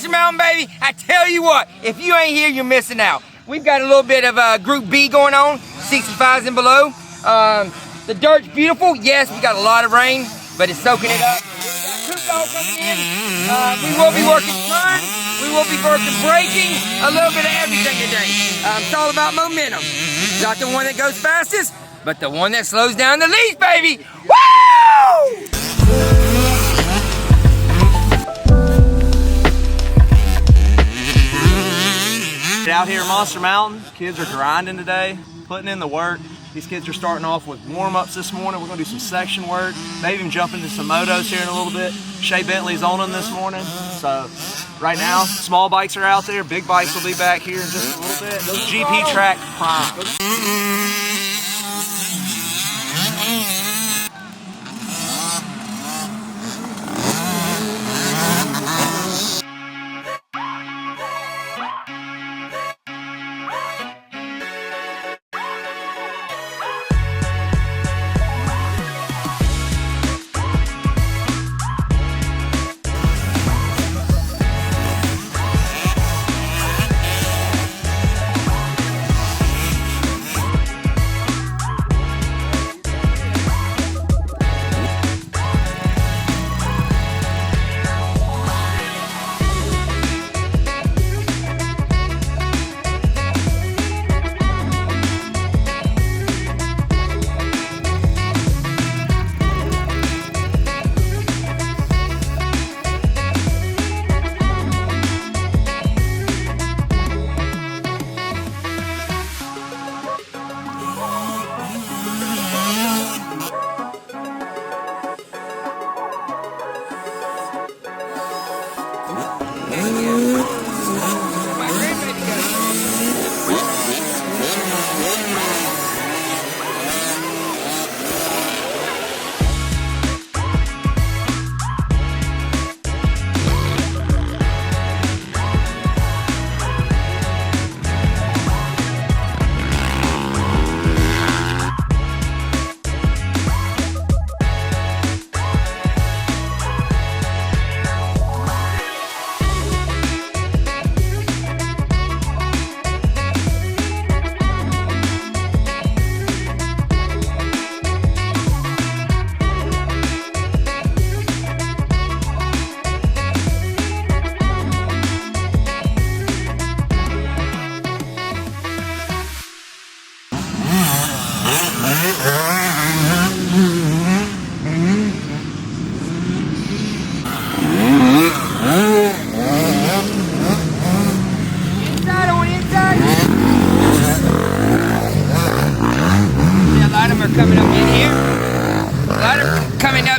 Monster Mountain, baby. I tell you what, if you ain't here, you're missing out. We've got a little bit of Group B going on, 65s and below. The dirt's beautiful. Yes, we got a lot of rain, but it's soaking it up. We got coming in. We will be working turns. We will be working braking. A little bit of everything today. It's all about momentum. Not the one that goes fastest, but the one that slows down the least, baby. Woo! Out here at Monster Mountain, kids are grinding today, putting in the work. These kids are starting off with warm-ups this morning. We're gonna do some section work, maybe even jump into some motos here in a little bit. Shae Bentley's on them this morning. So right now, small bikes are out there, big bikes will be back here in just a little bit. Those GP track prime.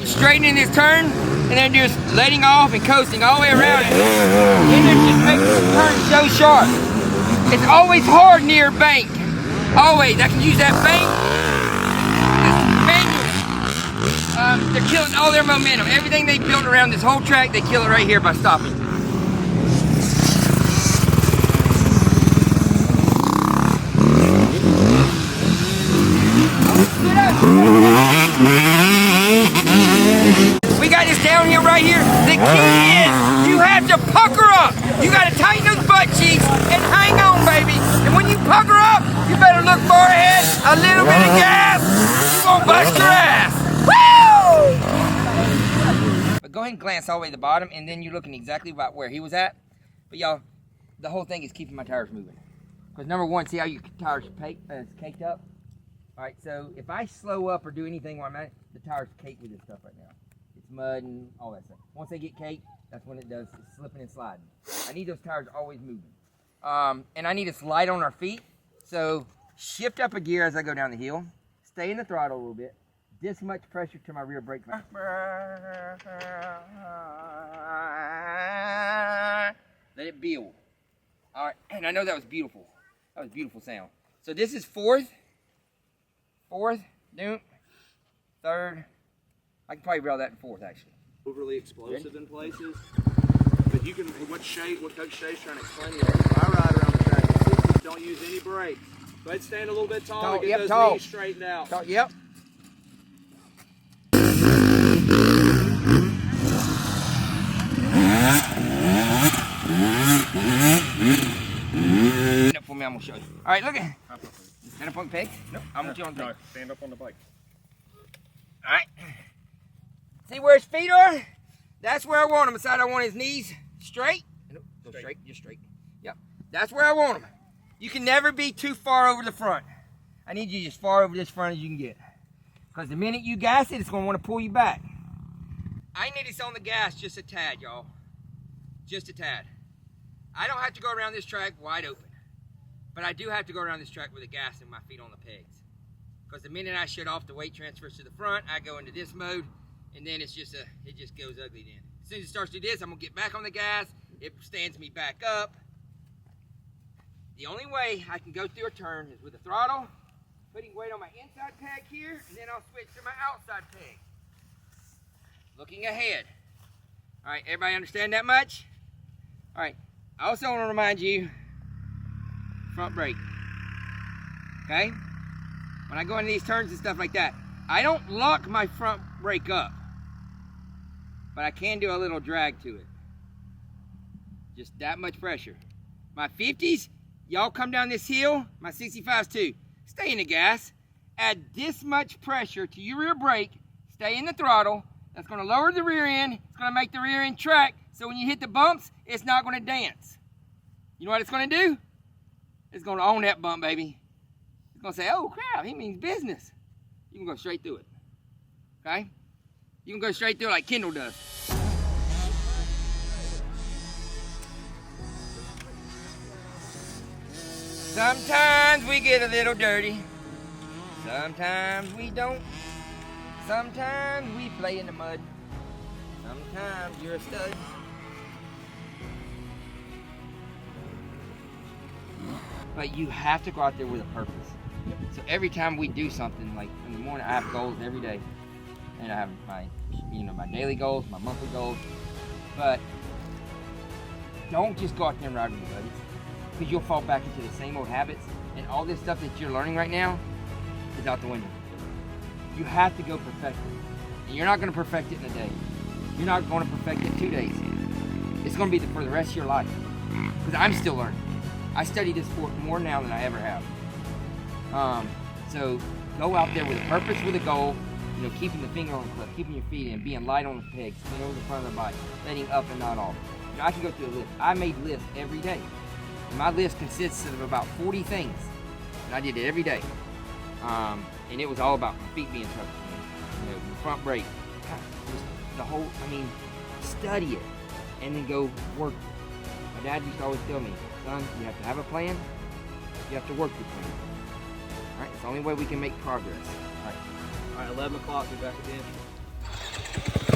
Straightening this turn and then just letting off and coasting all the way around it. And then just making the turn so sharp. It's always hard near a bank. Always. I can use that bank. This manual. They're killing all their momentum. Everything they built around this whole track, they kill it right here by stopping. We got this downhill right here. The key is you have to pucker up. You got to tighten those butt cheeks and hang on, baby. And when you pucker up, you better look far ahead. A little bit of gas, you won't bust your ass. Woo! But go ahead and glance all the way to the bottom, and then you're looking exactly about where he was at. But y'all, the whole thing is keeping my tires moving. Because number one, see how your tires is caked up? All right, so if I slow up or do anything while I'm at it, the tire's caked with this stuff right now. It's mud and all that stuff. Once they get caked, that's when it does, it's slipping and sliding. I need those tires always moving. And I need to slide on our feet. So shift up a gear as I go down the hill. Stay in the throttle a little bit. This much pressure to my rear brake. Let it build. All right, and I know that was beautiful. That was a beautiful sound. So this is fourth, noon, third. I can probably rail that in fourth, actually. Overly explosive in places, but you can. What Coach Shae's trying to explain to you, I ride around the track. Don't use any brakes. Go ahead, stand a little bit taller. Get those knees straightened out. Tall, yep. I'm gonna show you. All right, look at. Stand up on the pegs? Nope. I'm gonna you on the No, stand up on the bike. All right. See where his feet are? That's where I want him. Inside, I want his knees straight. Nope, go straight, just straight. Yep. That's where I want him. You can never be too far over the front. I need you as far over this front as you can get. Because the minute you gas it, it's going to want to pull you back. I need this on the gas just a tad, y'all. Just a tad. I don't have to go around this track wide open. But I do have to go around this track with the gas and my feet on the pegs. Because the minute I shut off, the weight transfers to the front. I go into this mode, and then it's just it just goes ugly then. As soon as it starts to do this, I'm going to get back on the gas. It stands me back up. The only way I can go through a turn is with the throttle, putting weight on my inside peg here, and then I'll switch to my outside peg. Looking ahead. All right, everybody understand that much? All right, I also want to remind you, front brake, okay? When I go into these turns and stuff like that, I don't lock my front brake up, but I can do a little drag to it. Just that much pressure. My 50s, y'all come down this hill, my 65s too. Stay in the gas, add this much pressure to your rear brake, stay in the throttle. That's gonna lower the rear end, it's gonna make the rear end track, so when you hit the bumps, it's not gonna dance. You know what it's gonna do? It's gonna own that bump, baby. It's gonna say, oh crap, he means business. You can go straight through it, okay? You can go straight through it like Kendall does. Sometimes we get a little dirty. Sometimes we don't. Sometimes we play in the mud. Sometimes you're a stud. But you have to go out there with a purpose. So every time we do something, like in the morning, I have goals every day. And I have my, my daily goals, my monthly goals. But don't just go out there and ride with your buddies, because you'll fall back into the same old habits, and all this stuff that you're learning right now is out the window. You have to go perfect it. And you're not going to perfect it in a day. You're not going to perfect it in 2 days. It's going to be for the rest of your life. Because I'm still learning. I study this sport more now than I ever have. So go out there with a purpose, with a goal, keeping the finger on the clip, keeping your feet in, being light on the pegs, staying over the front of the bike, letting up and not off. I can go through a list. I made lists every day. And my list consists of about 40 things. And I did it every day. And it was all about my feet being touched, the front brake, just the whole, study it and then go work. My dad used to always tell me, son, you have to have a plan, you have to work your plan. All right, it's the only way we can make progress. All right, 11 o'clock, we'll be back again.